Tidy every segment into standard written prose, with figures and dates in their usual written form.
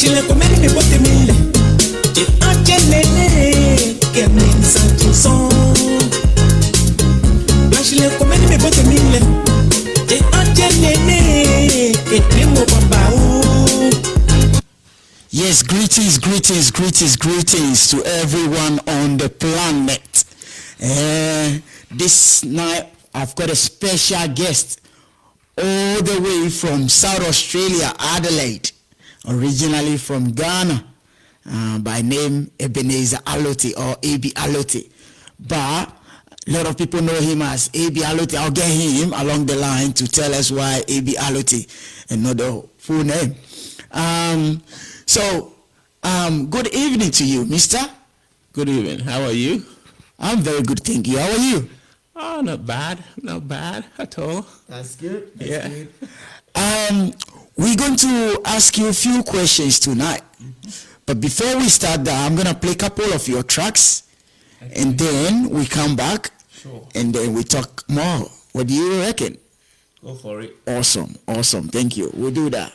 Angela come me botte mille. E Angela che mi sa tu son. Angela come me botte mille. E Angela che primo babao. Yes, greetings to everyone on the planet. This night I've got a special guest all the way from South Australia, Adelaide, originally from Ghana, by name Ebby Allotey or Ebby Allotey. But a lot of people know him as Ebby Allotey. I'll get him along the line to tell us why Ebby Allotey and not the full name. Good evening to you, mister. Good evening. How are you? I'm very good, thank you. How are you? Oh, not bad at all. That's good. Good. We're going to ask you a few questions tonight. But before we start that, I'm going to play a couple of your tracks. Okay. And then we come back. Sure. And then we talk more. What do you reckon? Go for it. Awesome. Thank you. We'll do that.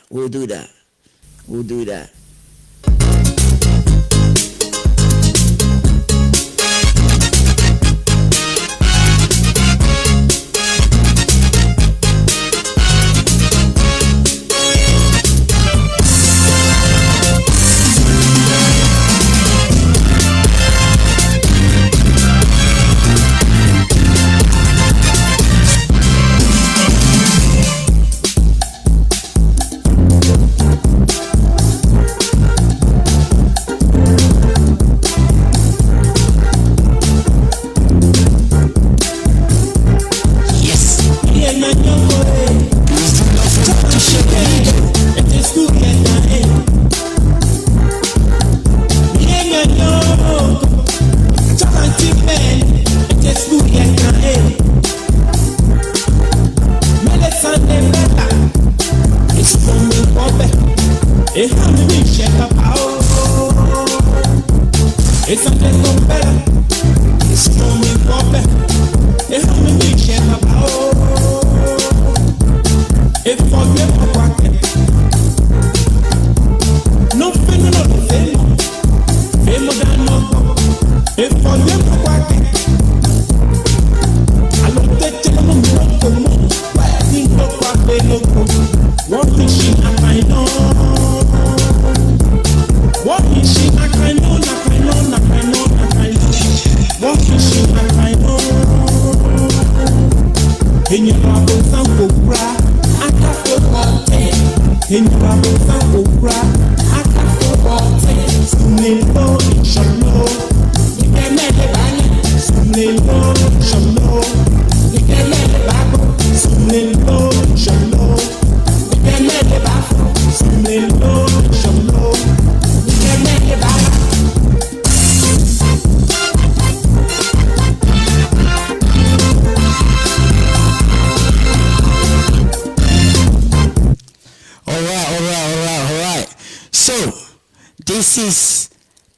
This is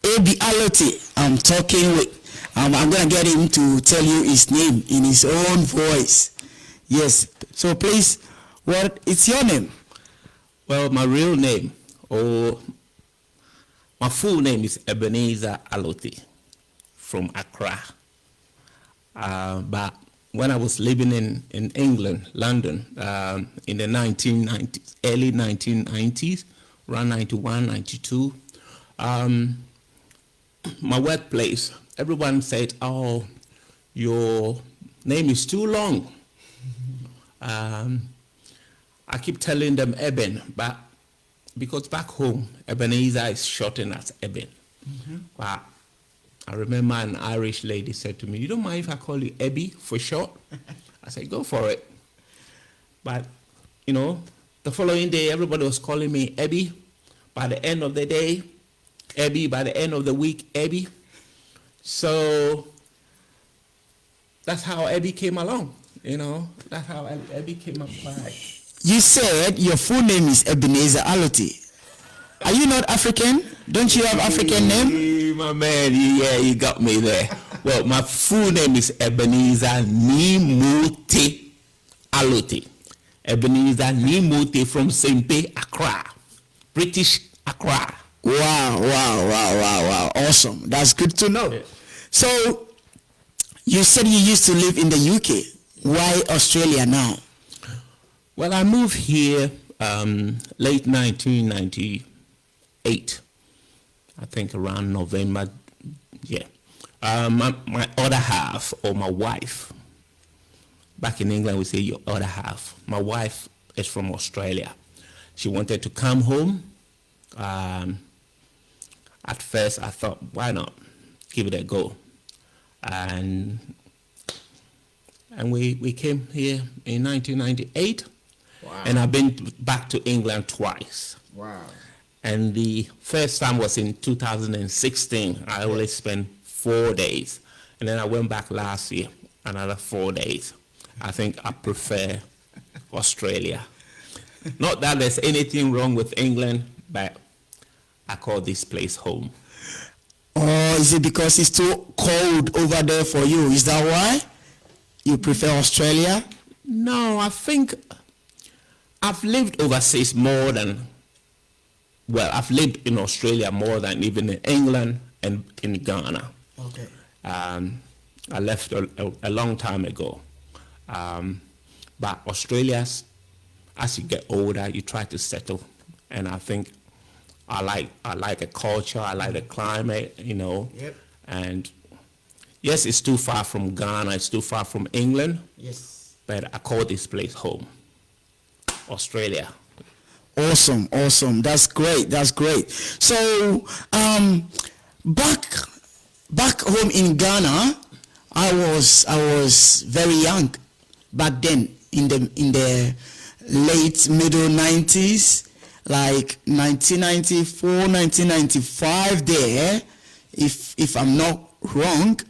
Ebby Allotey I'm talking with. I'm going to get him to tell you his name in his own voice. Yes. So please, what is your name? Well, my real name, or my full name is Ebby Allotey from Accra. But when I was living in England, London, in the 1990s, early 1990s, around 91, 92, my workplace, everyone said, oh, your name is too long. I keep telling them Eben, but because back home, Ebenezer is shortened as Eben. But I remember an Irish lady said to me, you don't mind if I call you Ebby for short? I said, go for it. But, you know, the following day, everybody was calling me Ebby. By the end of the day, Ebby. By the end of the week, Ebby. So that's how Ebby came along, you know. That's how Ebby came up by. You said your full name is Ebby Allotey. Are you not African? Don't you have African name? My man, yeah, you got me there. Well, my full name is Ebenezer Nimute Allotey. Ebenezer Nimute from Sempe, Accra, British Accra. Wow. Awesome. That's good to know. Yeah. So, you said you used to live in the UK. Why Australia now? Well, I moved here late 1998. I think around November. Yeah. My other half, or my wife, back in England we say your other half. My wife is from Australia. She wanted to come home. At first I thought, why not give it a go? And we came here in 1998. Wow. And I've been back to England twice. Wow. And the first time was in 2016. I only spent 4 days. And then I went back last year, another 4 days. I think I prefer Australia. Not that there's anything wrong with England, but I call this place home. Oh, is it because it's too cold over there for you? Is that why you prefer Australia? No, I think I've lived overseas more than, well, I've lived in Australia more than even in England and in Ghana. Okay. I left a long time ago. But Australia, as you get older, you try to settle. And I think I like the culture, I like the climate, you know. Yep. And yes, it's too far from Ghana, it's too far from England. Yes. But I call this place home. Australia. Awesome. That's great. So, back home in Ghana, I was very young back then in the late middle 90s, like 1994, 1995 there, if I'm not wrong.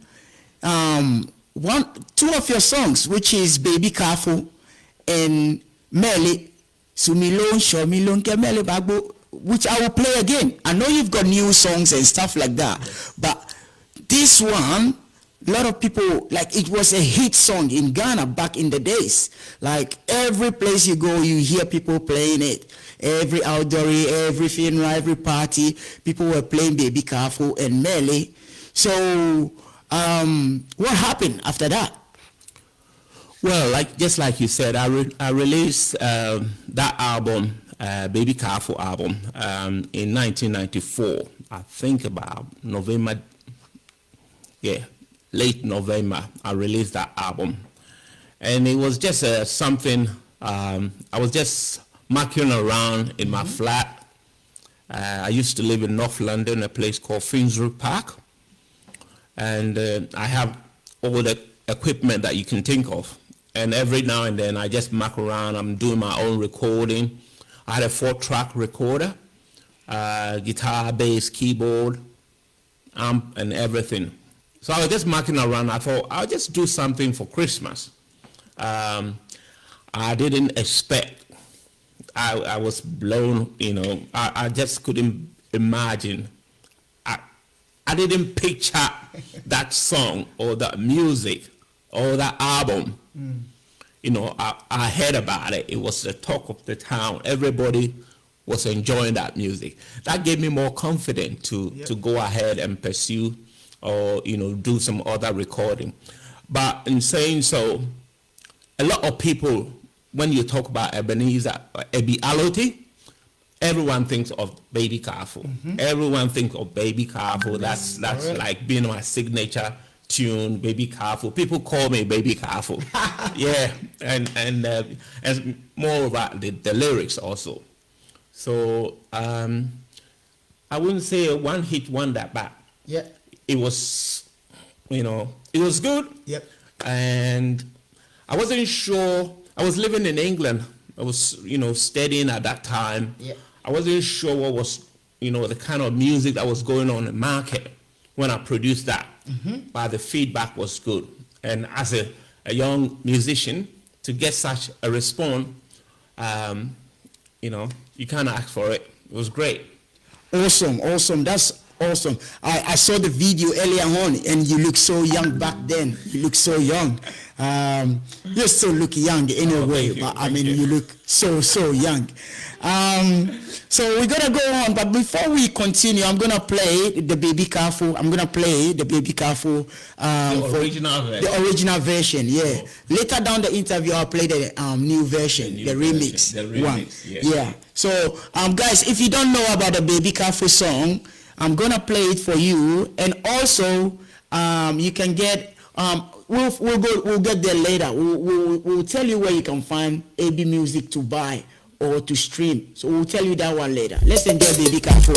Two of your songs, which is Baby Careful and Mele, Sumilon, Shomilon, Kemele Bagbo, which I will play again. I know you've got new songs and stuff like that, but this one, a lot of people, like, it was a hit song in Ghana back in the days. Like, every place you go, you hear people playing it. Every outdoor, every funeral, every party, people were playing Baby Careful and Mele. So, what happened after that? Well, just like you said, I released that album, Baby Careful album, in 1994. I think about November, late November, I released that album. And it was just something, I was just mucking around in my flat. I used to live in North London, a place called Finsbury Park. And I have all the equipment that you can think of. And every now and then I just muck around. I'm doing my own recording. I had a 4-track recorder, guitar, bass, keyboard, amp, and everything. So I was just mucking around. I thought I'll just do something for Christmas. I didn't expect. I was blown, you know. I just couldn't imagine. I didn't picture that song or that music or that album. You know, I heard about it. It was the talk of the town. Everybody was enjoying that music. That gave me more confidence to go ahead and pursue or, you know, do some other recording. But in saying so, a lot of people, when you talk about Ebenezer, Ebby Allotey, everyone thinks of Baby Careful. Everyone thinks of Baby Careful. That's like being my signature tune, Baby Careful. People call me Baby Careful. Yeah, and more about the lyrics also. So I wouldn't say a one-hit wonder, but it was, you know, it was good. Yep. And I wasn't sure. I was living in England. I was, you know, studying at that time. Yep. I wasn't sure what was, you know, the kind of music that was going on in the market when I produced that. But the feedback was good. And as a young musician, to get such a response, you know, you kind of ask for it. It was great. Awesome. That's awesome. I saw the video earlier on, and you look so young back then. You look so young. You still look young in a way, but I mean, you look so young. So we're gonna go on, but before we continue, I'm gonna play the Baby Careful. The original version. Yeah. Oh. Later down the interview, I'll play the new version, the remix one. Yeah. So guys, if you don't know about the Baby Careful song, I'm gonna play it for you, and also you can get we'll get there later. We'll tell you where you can find AB music to buy or to stream. So we'll tell you that one later. Let's enjoy Baby Careful.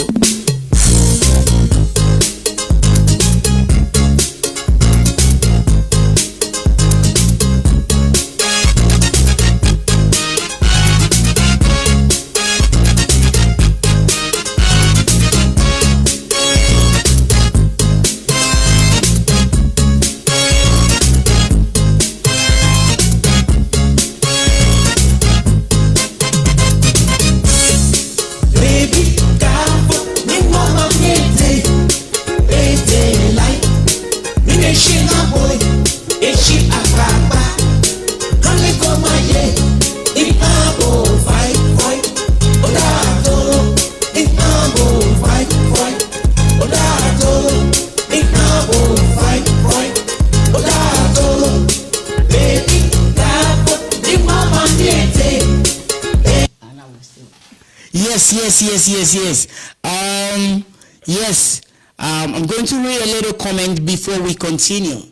Yes. I'm going to read a little comment before we continue.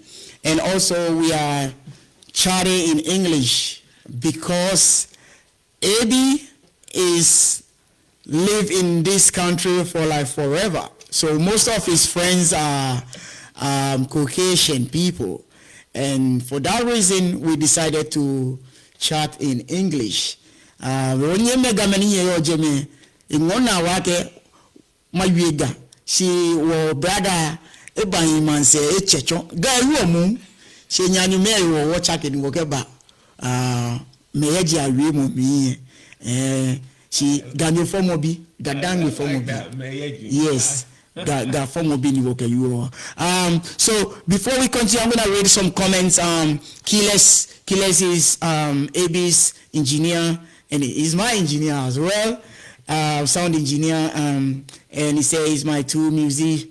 And also we are chatting in English because Ebby is live in this country for like forever. So most of his friends are Caucasian people. And for that reason, we decided to chat in English. Ingona wake mayuega si wo brother ebanyiman se echecho guy wo mu se nyanyu me wo chake ni wo keba meyeji awie mu mi si ganyo fomo bi gadanyo fomo bi yes ga fomo bi ni wo ke you. So before we continue, I'm going to read some comments. Kiles is Abby's engineer, and he's my engineer as well. Sound engineer, and he says my two music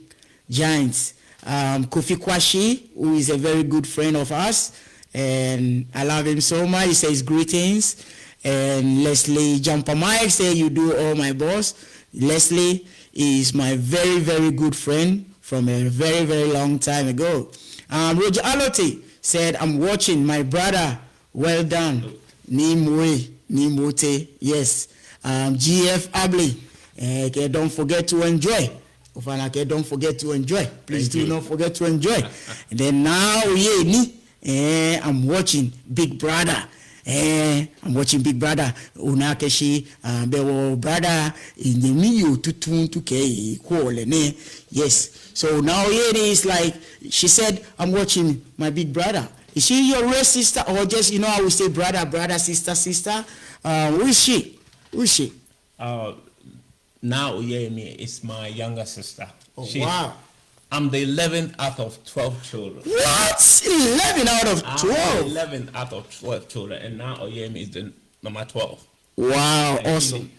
giants, Kofi Kwashi, who is a very good friend of ours, and I love him so much. He says greetings. And Leslie Jumper Mike say you do all my boss. Leslie is my very, very good friend from a very, very long time ago. Roger Allotey said, I'm watching my brother. Well done. Nimote. Yes. GF Abley, don't forget to enjoy. Don't forget to enjoy. Please do not forget to enjoy. And then now, I'm watching Big Brother. I'm watching Big Brother. Unakeshi, bewo brother in the miyu tutun tuke ne. Yes. So now here it is like she said, I'm watching my big brother. Is she your real sister or just I would say brother, sister? Who is she? Now Oyemi is my younger sister. Oh, wow. I'm the 11th out of 12 children. What? 11 out of 12? 11 out of 12 children, and now Oyemi is the number 12. Wow, and awesome.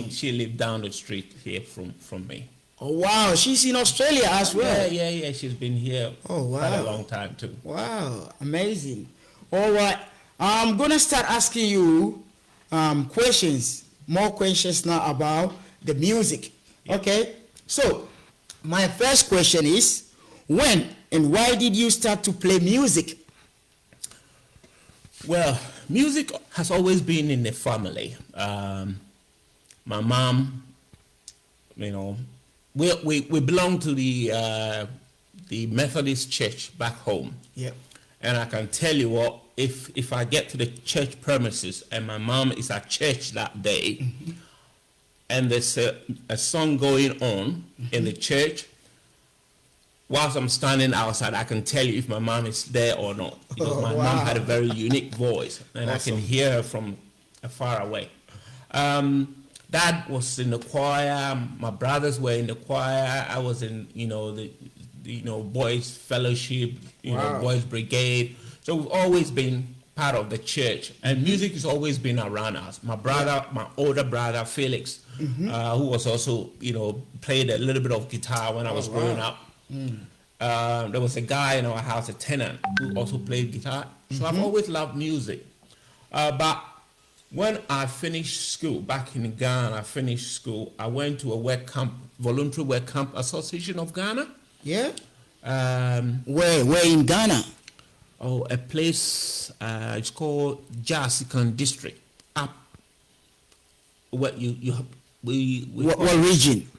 She lived down the street here from me. Oh, wow. She's in Australia as well? Yeah. She's been here quite a long time, too. Wow, amazing. All right. I'm going to start asking you questions, more questions now about the music. Yeah. Okay? So, my first question is, when and why did you start to play music? Well, music has always been in the family. My mom, we belong to the Methodist church back home. Yeah. And I can tell you what, if I get to the church premises and my mom is at church that day, mm-hmm. and there's a song going on mm-hmm. in the church, whilst I'm standing outside, I can tell you if my mom is there or not. Because my mom had a very unique voice, and awesome. I can hear her from far away. Dad was in the choir. My brothers were in the choir. I was in, the boys' fellowship, boys' brigade. So we've always been part of the church, and music has always been around us. My brother, my older brother Felix, who was also, played a little bit of guitar when I was growing up. There was a guy in our house, a tenant, who also played guitar. So I've always loved music. But when I finished school, back in Ghana, I went to a work camp, voluntary work camp association of Ghana. Yeah. Where in Ghana? Oh, a place, it's called Jasikan District. Up, what what region?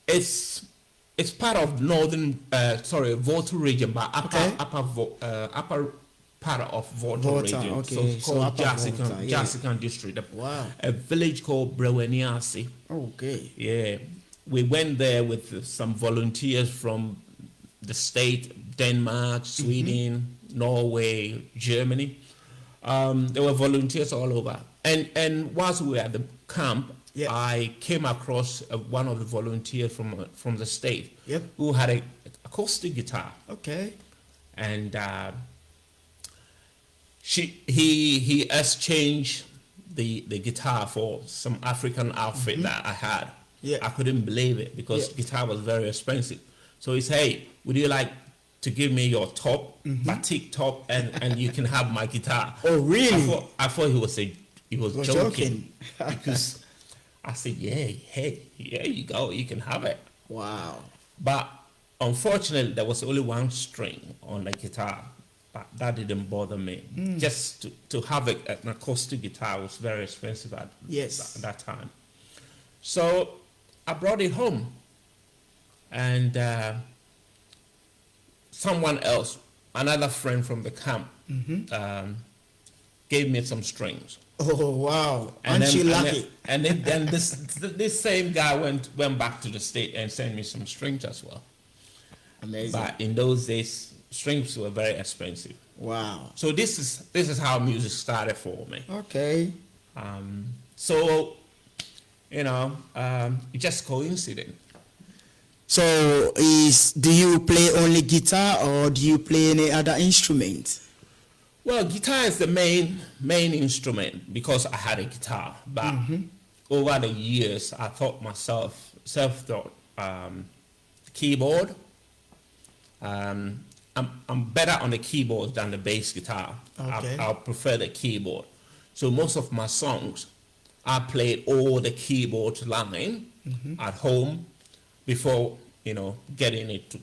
It's part of Volta region, but upper part of Volta region. Okay. So it's called Jasikan District. Wow. A village called Breweniasi. Okay. Yeah. We went there with some volunteers from the state, Denmark, Sweden, Norway, Germany. There were volunteers all over. And whilst we were at the camp, I came across one of the volunteers from the state who had an acoustic guitar. Okay. And he exchanged the guitar for some African outfit that I had. Yeah. I couldn't believe it because guitar was very expensive. So he said, "Hey, would you like to give me your top, batik top, and you can have my guitar?" Oh, really? I thought he was joking. Because I said, "Yeah, hey, here you go, you can have it." Wow. But unfortunately, there was only one string on the guitar. But that didn't bother me. Just to have an acoustic guitar was very expensive at that time. So I brought it home. And someone else, another friend from the camp, gave me some strings. Oh, wow. Aren't you lucky? And then this same guy went back to the state and sent me some strings as well. Amazing. But in those days, strings were very expensive. Wow. So this is how music started for me. Okay. So, it's just coincidence. So do you play only guitar or do you play any other instrument? Well, guitar is the main instrument because I had a guitar. But over the years, I taught myself, self-taught, keyboard. I'm better on the keyboard than the bass guitar. Okay. I prefer the keyboard. So most of my songs, I played all the keyboard line at home before getting it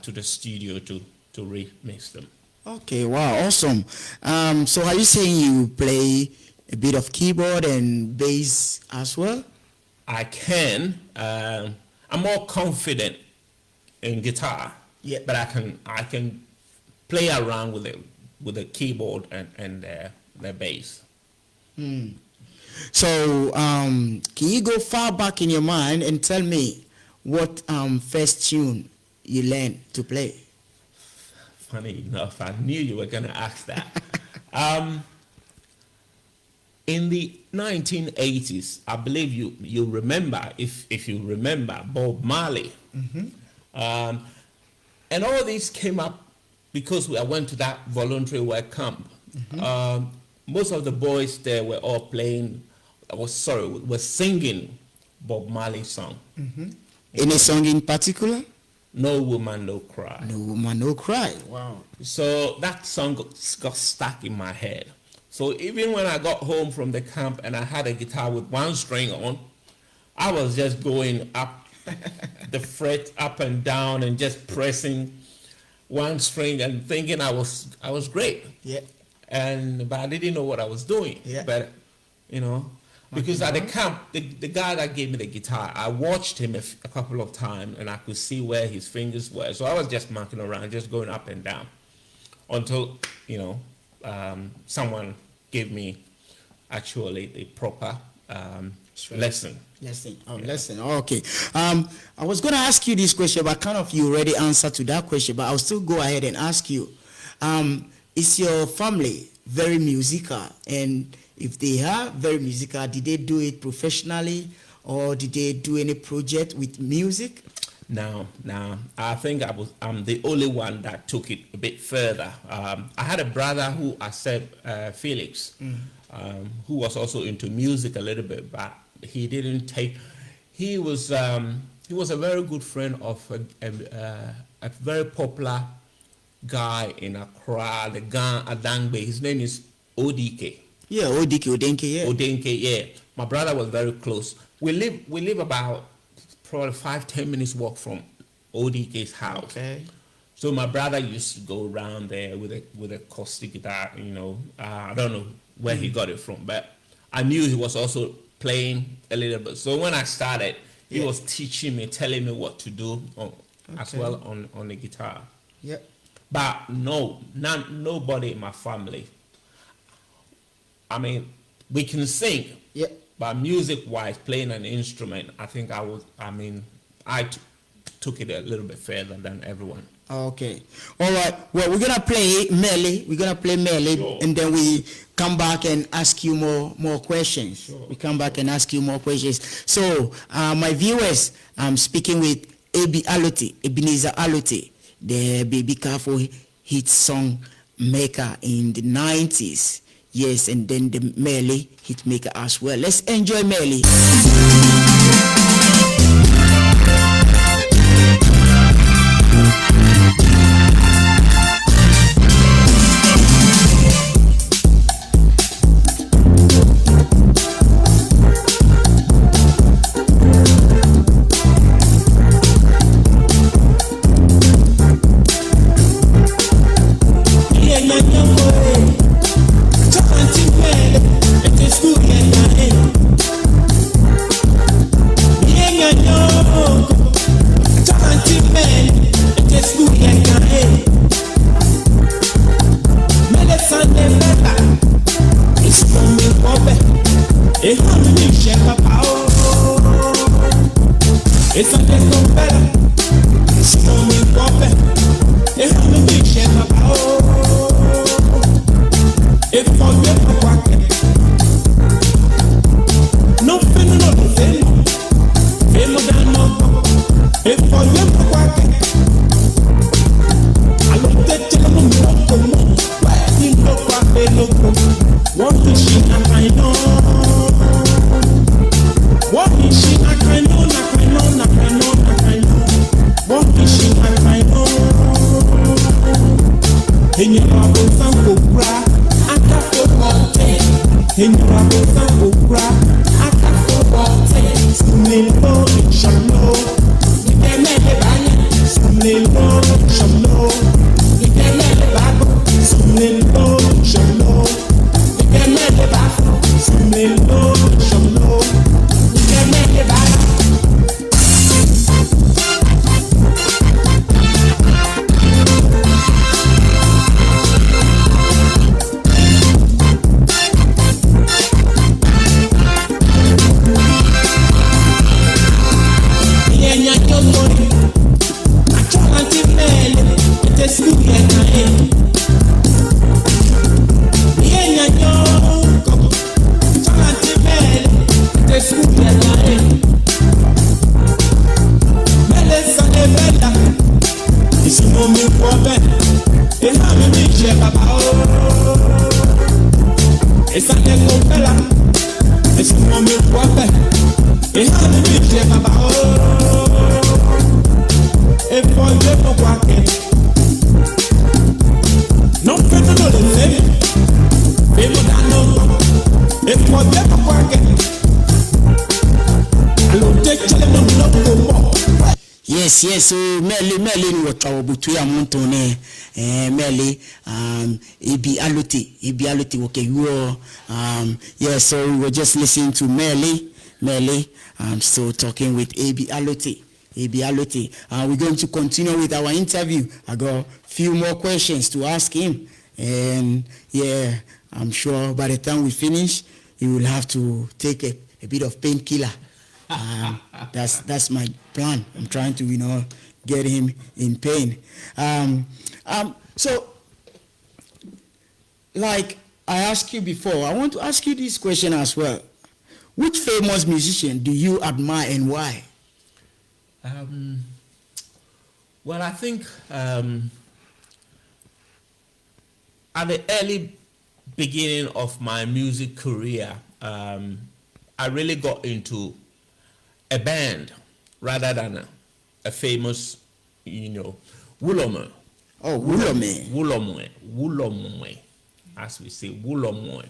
to the studio to remix them. Okay, wow, awesome. So are you saying you play a bit of keyboard and bass as well? I can. I'm more confident in guitar. Yeah. But I can play around with the keyboard and the bass. So can you go far back in your mind and tell me what first tune you learned to play? Funny enough, I knew you were going to ask that. In the 1980s, I believe you remember, if you remember, Bob Marley. And all these came up because I went to that voluntary work camp. Most of the boys there were all playing, were singing Bob Marley's song. Any song in particular? No Woman, No Cry. No Woman, No Cry. Wow. So that song got stuck in my head. So even when I got home from the camp and I had a guitar with one string on, I was just going up the fret up and down and just pressing one string and thinking I was great. Yeah. But I didn't know what I was doing. Yeah. But because at the camp, the guy that gave me the guitar, I watched him a couple of times and I could see where his fingers were. So I was just marking around, just going up and down until someone gave me actually the proper lesson. Lesson. Okay. I was going to ask you this question, but kind of you already answered to that question, but I'll still go ahead and ask you. Is your family very musical? And if they are very musical, did they do it professionally or did they do any project with music? Now, I think I'm the only one that took it a bit further. I had a brother who I said, Felix, who was also into music a little bit, but he didn't take. He was a very good friend of a very popular guy in Accra, the Gan Adangbe. His name is ODK. Yeah, Odenke, yeah. Odenke, yeah. My brother was very close. We live about probably 5-10 minutes walk from ODK's house. Okay. So my brother used to go around there with a acoustic guitar. I don't know where he got it from, but I knew he was also playing a little bit. So when I started, he was teaching me, telling me what to do as well on the guitar. Yeah. But nobody in my family. I mean, we can sing. Yeah. But music-wise, playing an instrument, I think I took it a little bit further than everyone. Okay. All right. Well, we're gonna play Melly. Sure. And then we come back and ask you more questions. Sure. We come back and ask you more questions. So, my viewers, I'm speaking with Ebby Allotey, Ebenezer Allotey, the Baby Careful hit song maker in the 90s. Yes, and then the Melly hit maker as well. Let's enjoy Melly. It's a little better. So me coffee. If I'm a big chef, if I get a pocket, no fin, no fin. If I get a pocket, I look at them, where you look what they look. What is she? I know. What is she? I know. What is she? I know. In your bubble, some cry. I got to walk. In your bubble, some cry. I got to walk. Sumelo, shallow. You can let it buy. Sumelo, shallow. You can let it buy. Sumelo, shallow. You can let it buy. Sumelo, shallow. You can let it buy. Yes, so Melly ni watawo butu ya muntu ne Melly Ebby Allotey okay you yes, so we were just listening to Melly I'm still talking with Ebby Allotey. We're going to continue with our interview. I got a few more questions to ask him, and yeah, I'm sure by the time we finish he will have to take a bit of painkiller. That's my plan. I'm trying to, get him in pain. So, like I asked you before, I want to ask you this question as well. Which famous musician do you admire and why? Well, I think at the early beginning of my music career, I really got into a band rather than a famous, Wulome. Oh, Wulome. Wulome, as we say, Wulome.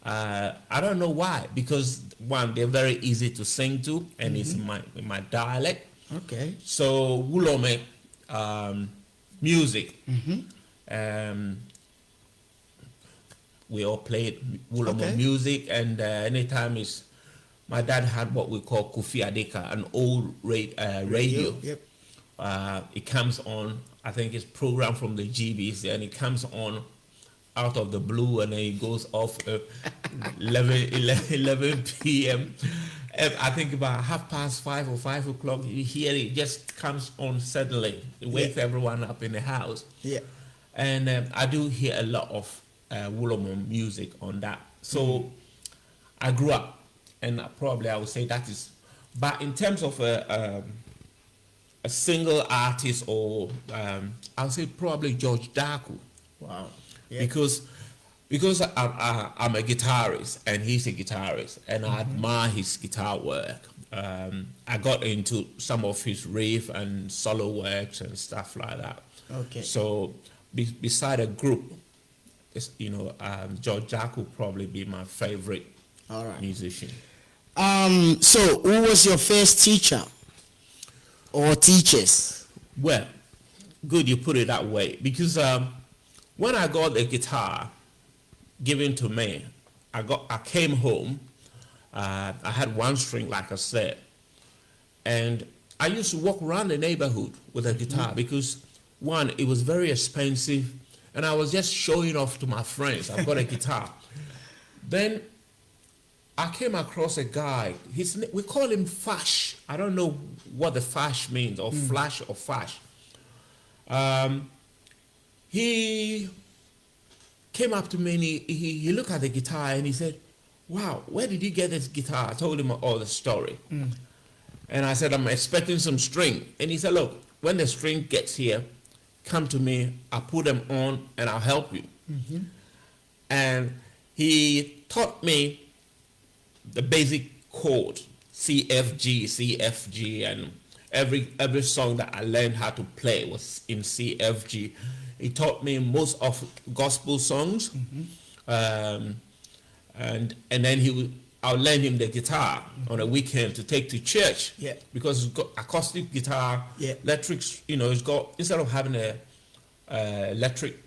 I don't know why, because one, they're very easy to sing to, and it's in my dialect. Okay. So Wulome music. We all played Wulome music, and anytime my dad had what we call Kofi Adeka, an old radio. Yep. It comes on, I think it's programmed from the GBs, and it comes on out of the blue, and then it goes off 11 p.m. I think about 5:30 or 5 o'clock, you hear it just comes on suddenly. It wakes everyone up in the house. Yeah. And I do hear a lot of Wulome music on that. So I grew up, and probably I would say that is, but in terms of a single artist, or I would say probably George Daku. Wow. Yeah. Because I'm a guitarist and he's a guitarist, and I admire his guitar work. I got into some of his riff and solo works and stuff like that. Okay. So beside a group, George Jack will probably be my favorite musician. So who was your first teacher or teachers? Well, good you put it that way, because when I got the guitar given to me, I came home. I had one string, like I said, and I used to walk around the neighborhood with a guitar because, one, it was very expensive, and I was just showing off to my friends. I've got a guitar. Then I came across a guy. We call him Fash. I don't know what the Fash means, or Flash or Fash. He came up to me and he looked at the guitar and he said, "Wow, where did you get this guitar?" I told him all the story. And I said, "I'm expecting some string." And he said, "Look, when the string gets here, come to me, I'll put them on and I'll help you." And he taught me the basic chord, C, F, G, and every song that I learned how to play was in C, F, G. He taught me most of gospel songs, and then I'll lend him the guitar on a weekend to take to church. Yeah. Because it's got acoustic guitar, electric. It's got, instead of having a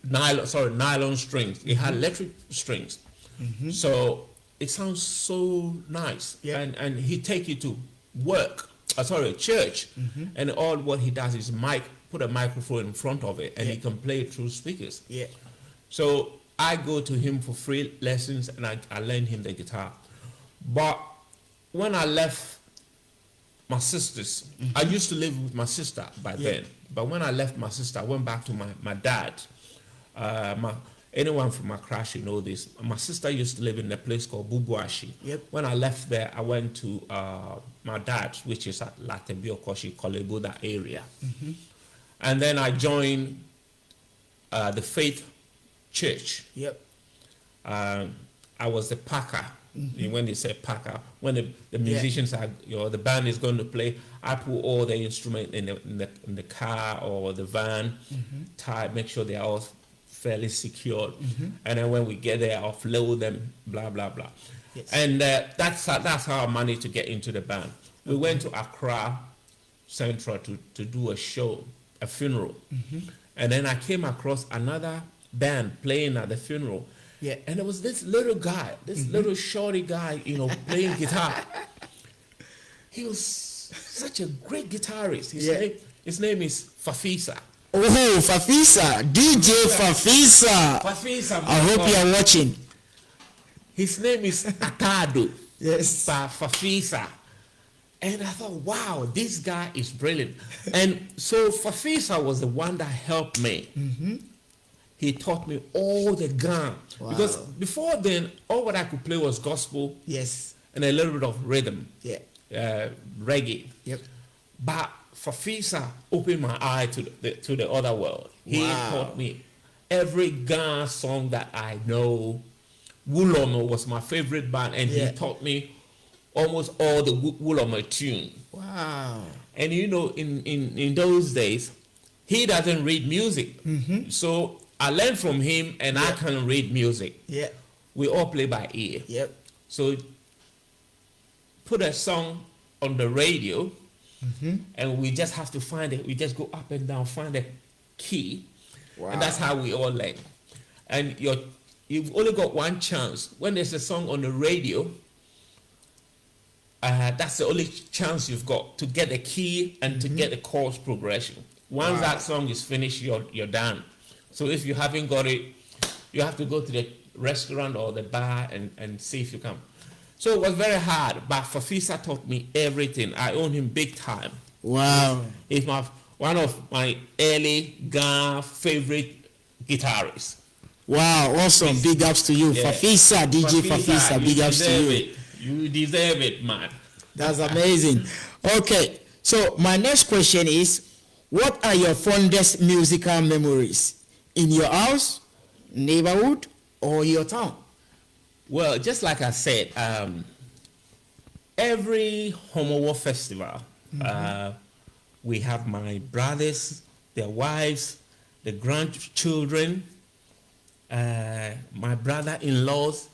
nylon strings, it had electric strings. So it sounds so nice. Yeah. And he take you to church, and all what he does is put a microphone in front of it, and he can play it through speakers. Yeah. So I go to him for free lessons, and I lend him the guitar. But when I left my sister's, I used to live with my sister by then. But when I left my sister, I went back to my dad. Anyone from my crash, you know this. My sister used to live in a place called Bubuashi. When I left there, I went to my dad's, which is at Latebiokoshi, Kolego, that area. And then I joined the Faith Church. I was the packer. When they say packer, when the musicians are, the band is going to play, I put all the instruments in the car or the van, make sure they are all fairly secured, and then when we get there, I'll offload them, blah blah blah. And that's how I managed to get into the band. We went to Accra Central to do a show, a funeral, and then I came across another band playing at the funeral. And there was this little guy, little shorty guy, playing guitar. He was such a great guitarist. His name is Fafisa. Oh, Fafisa, DJ Fafisa. Fafisa. I hope you are watching. His name is Atado. Yes. Fafisa. And I thought, wow, this guy is brilliant. And so Fafisa was the one that helped me. He taught me all the gun. Wow. Because before then, all what I could play was gospel. And a little bit of rhythm. Reggae. But Fafisa opened my eye to the other world. He Wow. taught me every Ghana song that I know. Wulomo was my favorite band, and Yeah. he taught me almost all the Wulomo tune. Wow. And you know, in those days, he doesn't read music. So I learned from him, and I can read music. Yeah. We all play by ear. Yep. So put a song on the radio, and we just have to find it. We just go up and down, find a key, and that's how we all learn. And you've only got one chance. When there's a song on the radio, that's the only chance you've got to get the key and to get the chords progression. Once that song is finished, you're done. So if you haven't got it, you have to go to the restaurant or the bar and see if you can. So it was very hard, but Fafisa taught me everything. I own him big time. Wow. He's one of my early Ghana favorite guitarists. Wow, awesome. Big ups to you. Yeah. Fafisa, DJ Fafisa, big ups to you. You deserve it, man. That's amazing. Okay, so my next question is, what are your fondest musical memories in your house, neighborhood, or your town? Well, just like I said, every Homowo festival, we have my brothers, their wives, the grandchildren, my brother-in-laws.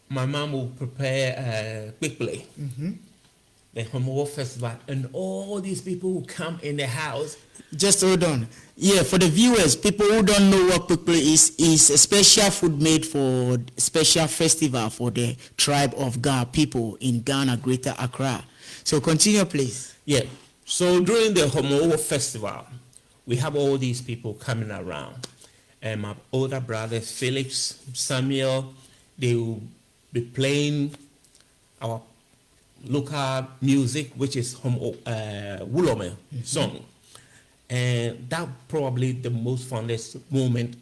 My mom will prepare quickly the Homowo festival, and all these people will come in the house. Just hold on. Yeah, for the viewers, people who don't know what Kpikpli is a special food made for special festival for the tribe of Ga people in Ghana, Greater Accra. So continue, please. Yeah. So during the Homowo festival, we have all these people coming around. And my older brothers, Felix, Samuel, they will be playing our local music, which is Wulome song. And that probably the most funnest moment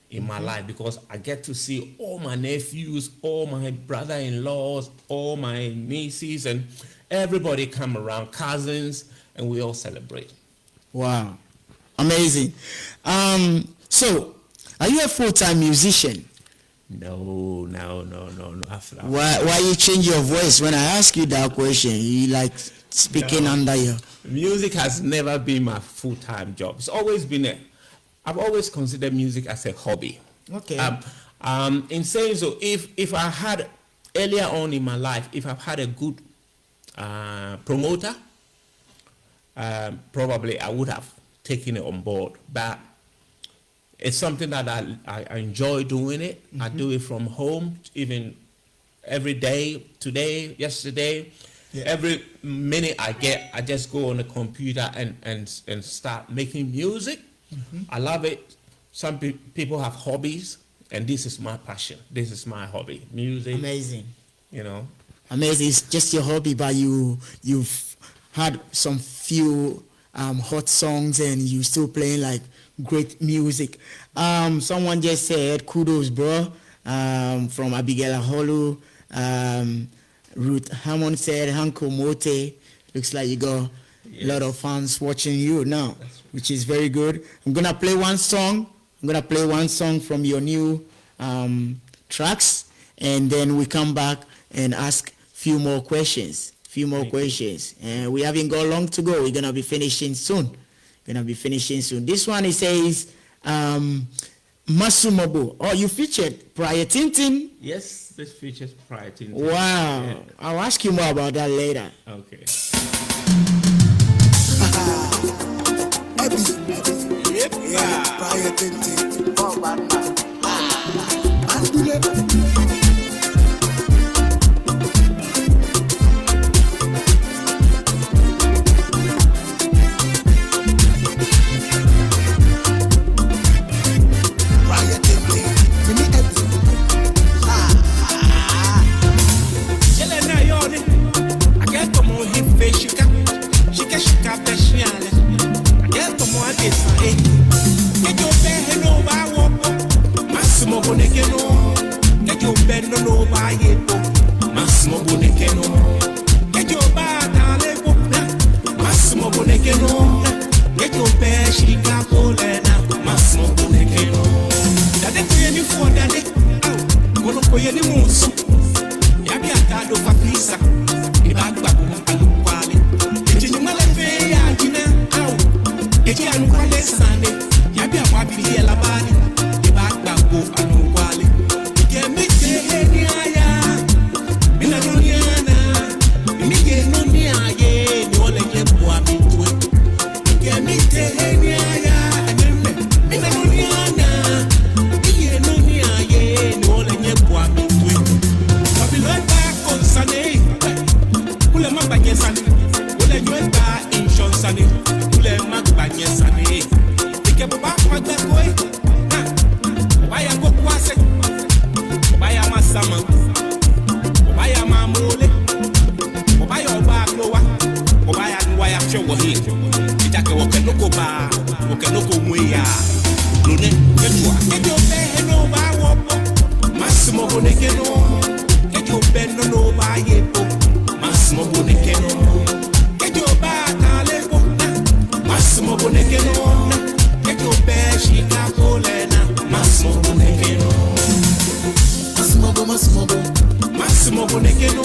in my life, because I get to see all my nephews, all my brother-in-laws, all my nieces, and everybody come around, cousins, and we all celebrate. Wow, amazing. So, are you a full-time musician? No. After that. Why you change your voice when I ask you that question? You like speaking under your... Music has never been my full-time job. It's always been I've always considered music as a hobby. Okay. In saying so, if I had earlier on in my life, if I've had a good promoter, probably I would have taken it on board. But it's something that I enjoy doing it. I do it from home, even every day, today, yesterday. Yeah. Every minute I get, I just go on the computer and start making music. I love it. Some people have hobbies, and this is my passion. This is my hobby, music. Amazing. You know. Amazing. It's just your hobby, but you've had some few hot songs, and you still playing like great music. Someone just said, kudos, bro, from Ebby Allotey. Ruth Hammond said, Hanko Mote, looks like you got a lot of fans watching you now, which is very good. I'm going to play one song. From your new tracks, and then we come back and ask few more questions. And we haven't got long to go. We're going to be finishing soon. This one, it says, Masumobo. Oh, you featured Prior Tintin? Yes, this features Prior Tintin. Wow. Yeah. I'll ask you more about that later. Okay. Yep. Yeah. Prior Tintin. Oh, bad man. Get Ule magbanye sani, ule nyota inshon sani, ule magbanye sani. Ike buba kwagbe koi, na, obaya go kwase, obaya masama, obaya mamule, obaya oba klowa, obaya nwaya chewo hi. Itake woke noko ba, woke noko mweya. Lune, ketwa, kejo be no ba wopo, masimo boneke no, kejo be no ba yepo. Massimo Bonekeno, get your back, Alebo, Massimo Bonekeno, get your best, Chicago Lena, Massimo Bonekeno, Massimo Bonekeno, Massimo Bonekeno,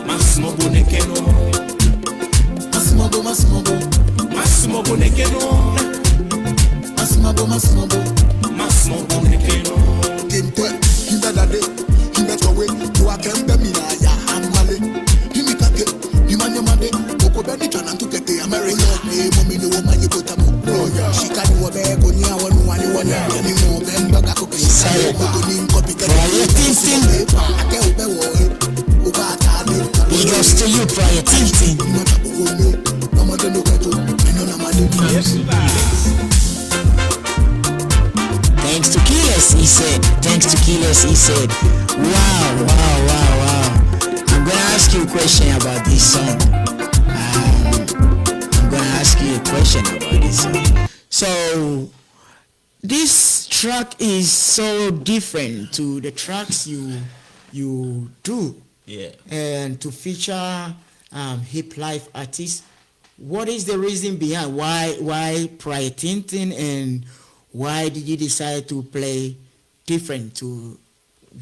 Massimo Bonekeno, Massimo Bonekeno, Massimo Bonekeno. Way to a camp, ya and Mali. You make a get, you man your money, Coco Benny Tran to get the American mommy, no woman you put up. She can't go back on you one anymore. Ben Bagaco, because to you, prior tinting. Thanks to Killers, he said. Thanks to Killers, he said. Wow. I'm gonna ask you a question about this song. So, this track is so different to the tracks you do. Yeah. And to feature hip life artists. What is the reason behind why Prior Tintin, and why did you decide to play different to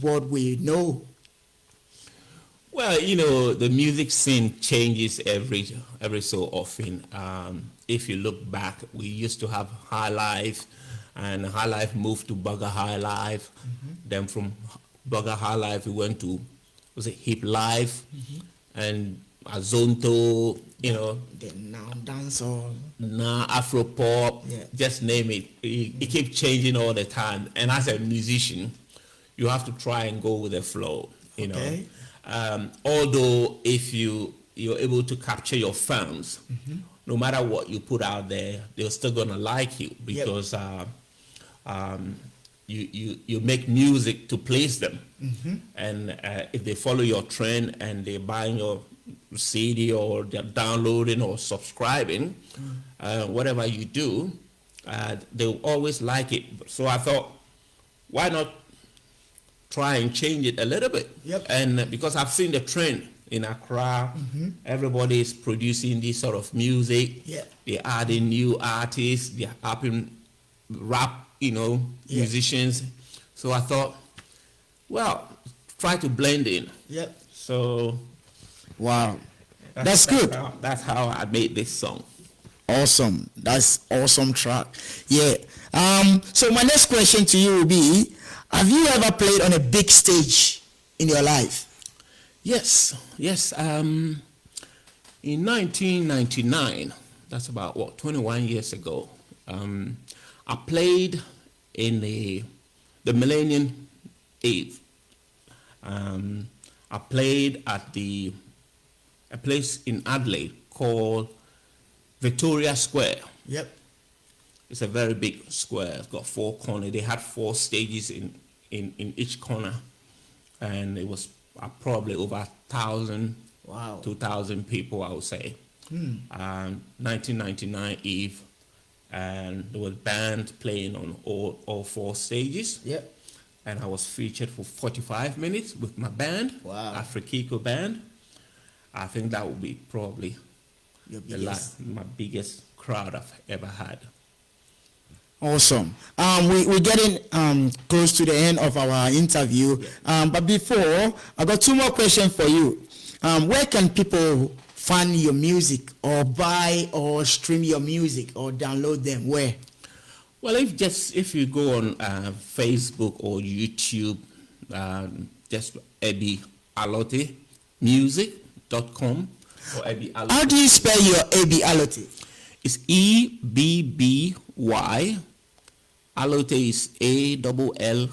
what we know? Well, the music scene changes every so often. If you look back, we used to have High Life, and High Life moved to Bugger High Life. Mm-hmm. Then from Bugger High Life, we went to Hip Life, and Azonto, Then now dancehall. Now Afro pop, just name it. It keeps changing all the time. And as a musician, you have to try and go with the flow, Okay. Although if you're able to capture your fans, no matter what you put out there, they're still gonna like you because you make music to please them, and if they follow your trend and they're buying your CD or they're downloading or subscribing, whatever you do, they'll always like it. So I thought, why not try and change it a little bit? And because I've seen the trend in Accra, everybody is producing this sort of music. They're adding new artists, they're upping rap, musicians. So I thought, well, try to blend in. So, wow, that's good. That's how I made this song. Awesome. That's awesome track. Yeah. So my next question to you will be, have you ever played on a big stage in your life? Yes. In 1999, that's about 21 years ago, I played in the Millennium Eve. I played at a place in Adelaide called Victoria Square. It's a very big square. It's got 4 corners. They had 4 stages in each corner, and it was probably over 1,000, 2,000 people, I would say. 1999 Eve, and there was band playing on all 4 stages. And I was featured for 45 minutes with my band, Afrikiko band. I think that would be probably my biggest crowd I've ever had. Awesome. We're getting close to the end of our interview. But before, I got 2 more questions for you. Where can people find your music, or buy or stream your music, or download them? Where? Well, if you go on Facebook or YouTube, just Ebby Allotey music.com or Ebby Allotey. How do you spell your Ebby Allotey? It's EBBY. Allotey is ALLOTEY.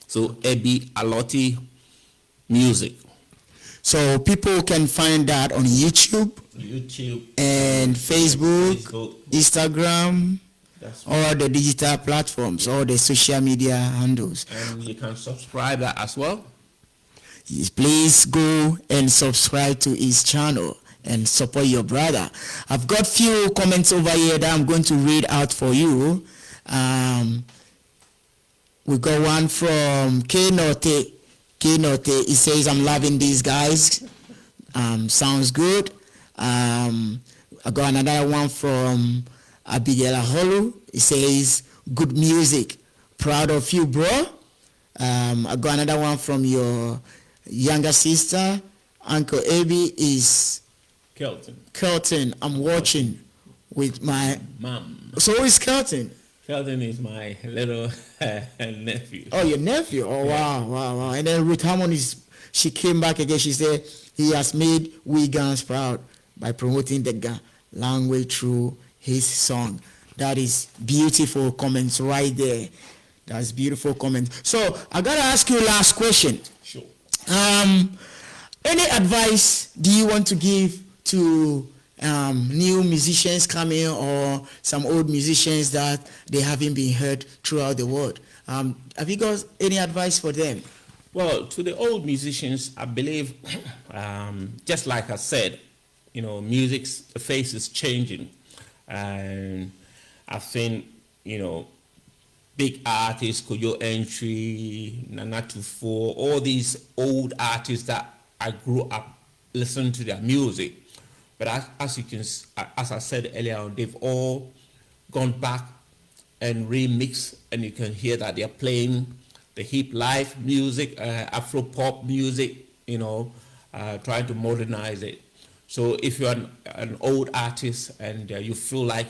So Ebby Allotey Music. So people can find that on YouTube and Facebook, Instagram, That's all the digital platforms, all the social media handles. And you can subscribe that as well. Please go and subscribe to his channel and support your brother. I've got few comments over here that I'm going to read out for you. We got one from K-Note. K-Note, he says, I'm loving these guys. Sounds good. I got another one from Ebby Allotey. He says, good music. Proud of you, bro. I got another one from your younger sister. Uncle Ebby is Kelton. I'm watching with my mom. So who is Kelton? Kelton is my little nephew. Oh, your nephew. Oh, yeah. Wow. And then Ruth Hammond she came back again. She said he has made we Gans proud by promoting the Ga language through his song. That is beautiful comments right there. That's beautiful comments. So I gotta ask you last question. Sure. Any advice do you want to give to new musicians coming or some old musicians that they haven't been heard throughout the world? Have you got any advice for them? Well, to the old musicians, I believe, just like I said, music's face is changing. And I think, big artists, Koyo Entry, Nana Tufo, all these old artists that I grew up listening to their music. But as I said earlier on, they've all gone back and remixed, and you can hear that they're playing the hip life music, Afro pop music, trying to modernize it. So if you're an old artist and you feel like,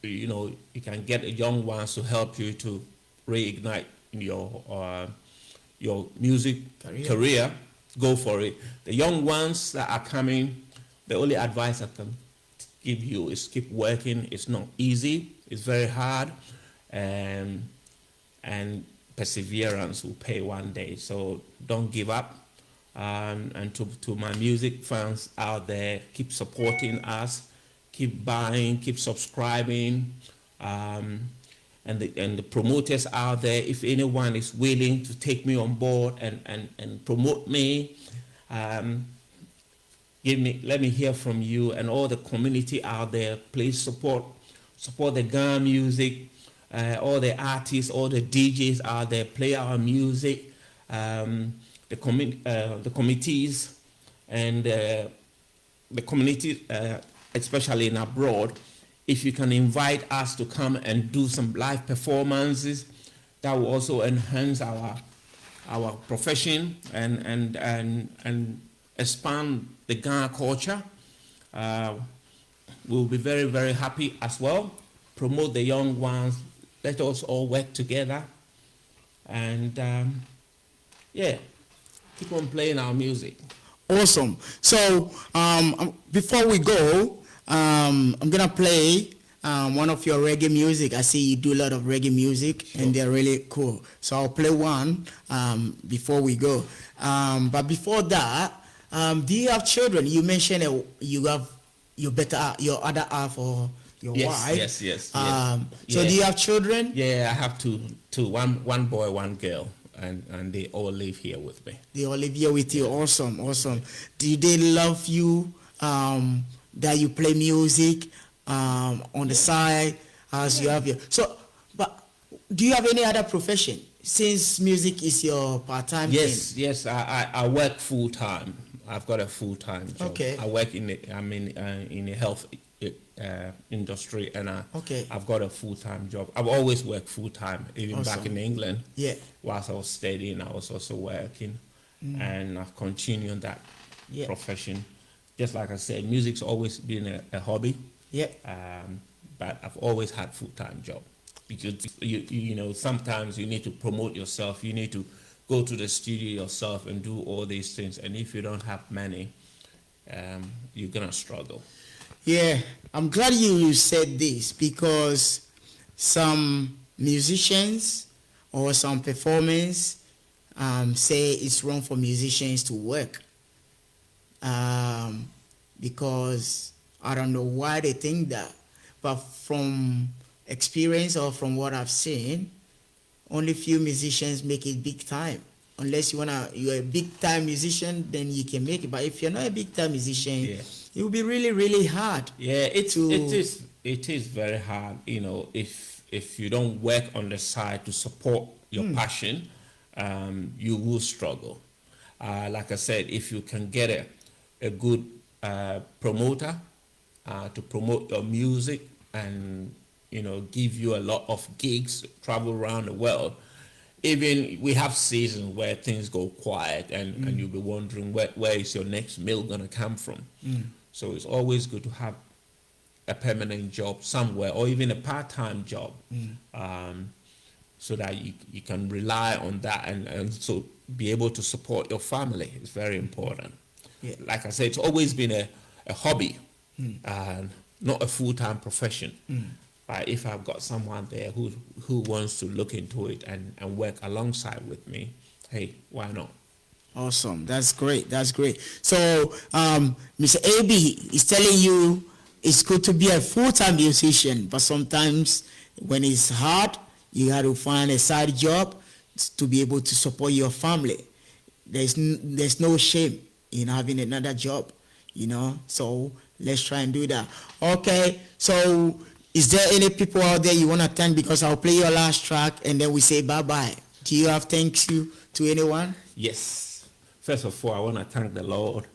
you can get young ones to help you to reignite your music career, go for it. The young ones that are coming, the only advice I can give you is keep working. It's not easy. It's very hard. And perseverance will pay one day. So don't give up. And to my music fans out there, keep supporting us. Keep buying, keep subscribing. And the promoters out there, if anyone is willing to take me on board and promote me, let me hear from you. And all the community out there, please support the Ghana music, all the artists, all the DJs out there, play our music, the committees and the community, especially in abroad. If you can invite us to come and do some live performances, that will also enhance our profession and expand the Ghana culture. We'll be very, very happy as well. Promote the young ones. Let us all work together. And keep on playing our music. Awesome. So before we go, I'm going to play one of your reggae music. I see you do a lot of reggae music, sure, and they're really cool. So I'll play one before we go. But before that, do you have children? You mentioned you have your other half or your wife. Yes. So do you have children? Yeah, I have two. One boy, one girl. And they all live here with me. They all live here with you. Awesome. Do they love you that you play music on the side as you have your... So, but do you have any other profession since music is your part-time thing? Yes. I work full-time. I've got a full-time job. Okay. I work in the health industry, and I've got a full-time job. I've always worked full-time, even awesome. back in England. Yeah. Whilst I was studying, I was also working, and I've continued that profession. Just like I said, music's always been a hobby. Yeah. But I've always had full-time job, because you sometimes you need to promote yourself. You need to go to the studio yourself and do all these things. And if you don't have money, you're gonna struggle. Yeah, I'm glad you said this, because some musicians or some performers say it's wrong for musicians to work, because I don't know why they think that, but from experience or from what I've seen, only few musicians make it big time. Unless you're a big time musician, then you can make it. But if you're not a big time musician, it will be really, really hard. Yeah, it is very hard. You know, if you don't work on the side to support your passion, you will struggle. Like I said, if you can get a good promoter to promote your music and, you know, give you a lot of gigs, travel around the world. Even we have seasons where things go quiet and you'll be wondering where is your next meal going to come from. So it's always good to have a permanent job somewhere or even a part-time job, so that you can rely on that and so be able to support your family. It's very important. Yeah. Like I said, it's always been a hobby, not a full-time profession. But if I've got someone there who wants to look into it and work alongside with me, hey, why not? Awesome. That's great. That's great. So Mr. Ebby is telling you it's good to be a full-time musician, but sometimes when it's hard, you got to find a side job to be able to support your family. There's no shame in having another job, you know. So let's try and do that. Okay. So is there any people out there you want to thank? Because I'll play your last track and then we say bye-bye. Do you have thanks you to anyone? Yes. First of all, I want to thank the Lord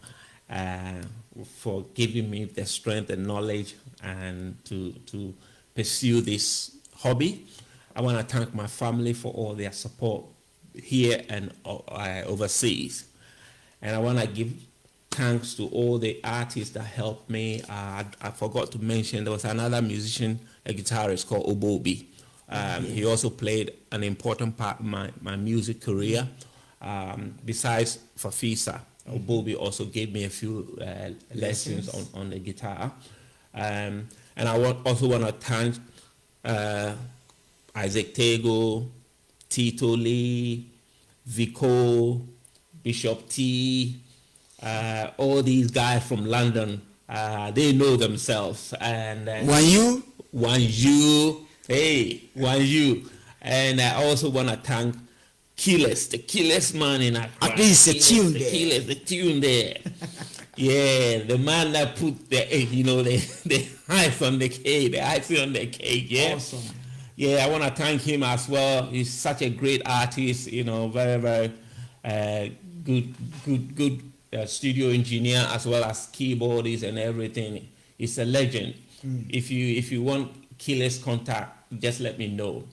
for giving me the strength and knowledge and to pursue this hobby. I want to thank my family for all their support here and overseas. And I want to give thanks to all the artists that helped me. I forgot to mention there was another musician, a guitarist called Obobi. He also played an important part in my music career. Besides Fafisa, Obobi also gave me a few lessons on the guitar. And I also want to thank Isaac Tego, Tito Lee, Vico, Bishop T, all these guys from London. They know themselves. And One you. And I also want to thank Keyless, the Keyless man in Accra. At least the tune there. Yeah, the man that put the ice on the cake, the icing on the cake. Yeah. Awesome. Yeah, I want to thank him as well. He's such a great artist, you know, very, very good studio engineer as well as keyboardist and everything. He's a legend. If you want Keyless contact, just let me know.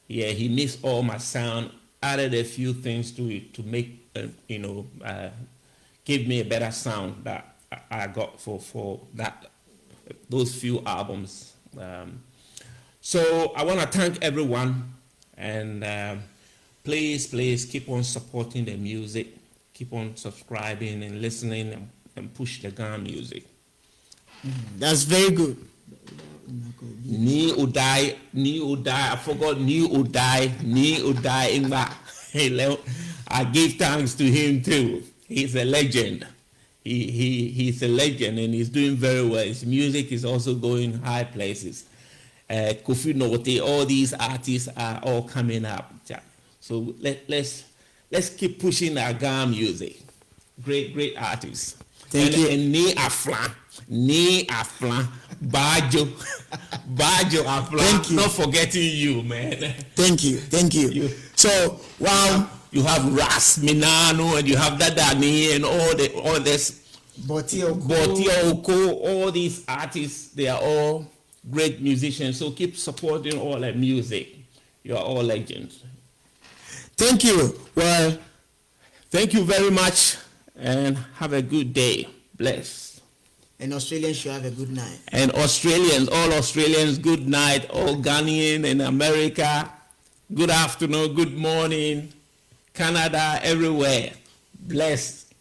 Yeah, he mixed all my sound, added a few things to it to make give me a better sound that I got for those few albums. So I want to thank everyone, and please keep on supporting the music, keep on subscribing and listening and push the Ghana music. That's very good. Ni Udai, I forgot Ni Udai. I give thanks to him too. He's a legend. He's a legend and he's doing very well. His music is also going high places. Kofi Note, all these artists are all coming up. So let's keep pushing our Ghana music. Great artists. Thank you. And Ni Afla, Bajo Afla. Thank you. Not forgetting you, man. Thank you. So wow. You have Ras Minano and you have Dadani and all this Botia Oko, all these artists, they are all great musicians. So keep supporting all that music. You are all legends. Thank you. Well, thank you very much and have a good day. Bless. And Australians should have a good night. And all Australians, good night. All Ghanaian in America, good afternoon, good morning. Canada, everywhere. Blessed.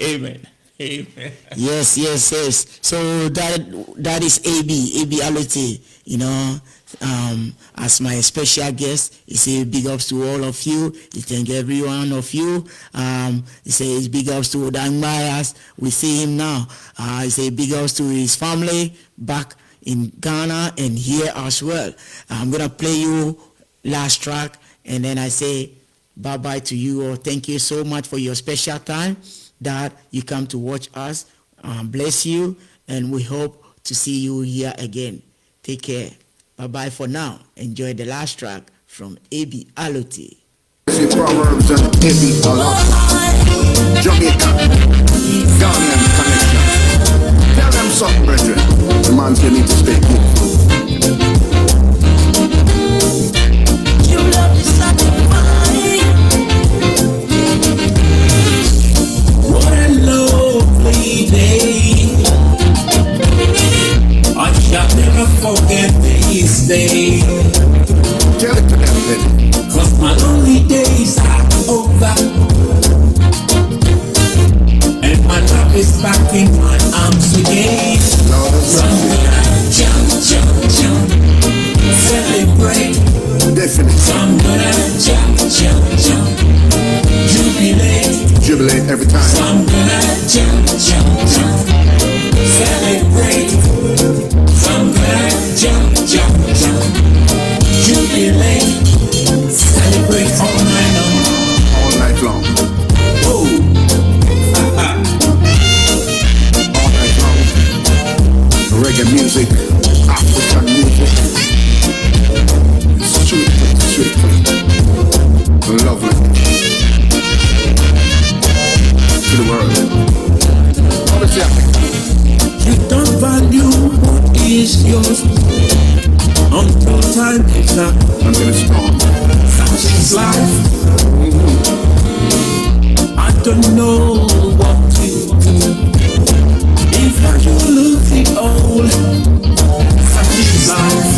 Amen. Yes. So that is Ebby Allotey, you know. as my special guest. He say big ups to all of you. He thank every one of you. He say big ups to Dangmayas. We see him now. He say big ups to his family back in Ghana and here as well. I'm gonna play you last track, and then I say bye-bye to you all. Thank you so much for your special time that you come to watch us. Bless you, and we hope to see you here again. Take care. Bye-bye for now. Enjoy the last track from Ebby Allotey. Proverbs and Ebby Allotey. Jamaica, Ghanaian connection. Tell them something, brethren. The man say need to stay good. You love is satisfying. What a lovely day. I shall never forget this day. Tell it to them, baby. Cause my lonely days are over, and my love is back in my arms again. So I'm gonna jump, jump, jump, celebrate. Definitely. So I'm gonna jump, jump, jump, jubilate. Jubilate every time. So I'm gonna jump, jump, jump, celebrate. So I'm gonna jump, jump, jump, jubilate. Celebrate all night long. All night long. Oh. All night long. Reggae music, African music. Sweet, lovely. To the world. Obviously, You don't value what is yours until time is up. until it's gone. Such is life. I don't know what to do if I should lose it all. Such is life.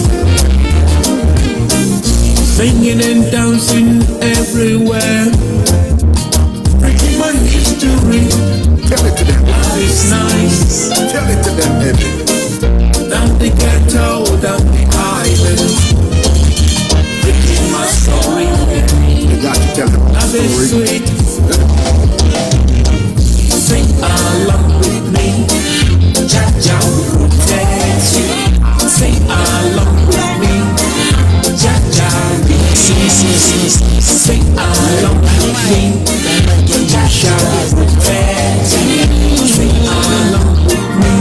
Singing and dancing everywhere, breaking my history. Tell it to them. Life is nice. Tell it to them, Ebby. Down the ghetto, down the island, breaking my story. You got to tell them. Love is sweet. Sing along with me. Jah Jah will protect you. Sing along with me. Jah Jah will protect you. Sing along with me. Jah Jah will protect you. Sing along with me.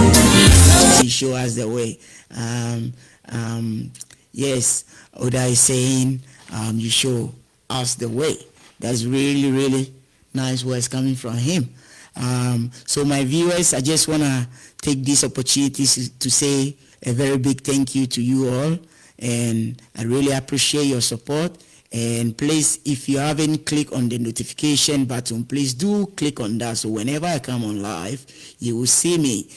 He show us the way. Yes, Oda is saying, you show us the way. That's really, really nice words coming from him. So my viewers, I just want to take this opportunity to say a very big thank you to you all. And I really appreciate your support. And please, if you haven't clicked on the notification button, please do click on that. So whenever I come on live, you will see me.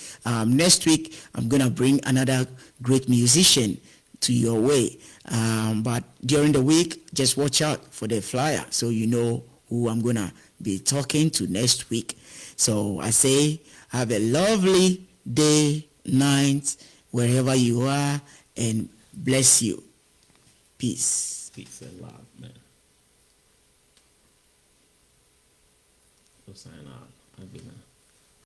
Next week, I'm going to bring another great musician to your way. But during the week, just watch out for the flyer so you know who I'm going to be talking to next week. So I say, have a lovely day, night, wherever you are, and bless you. Peace. Peace and love, man. Go sign out. I've been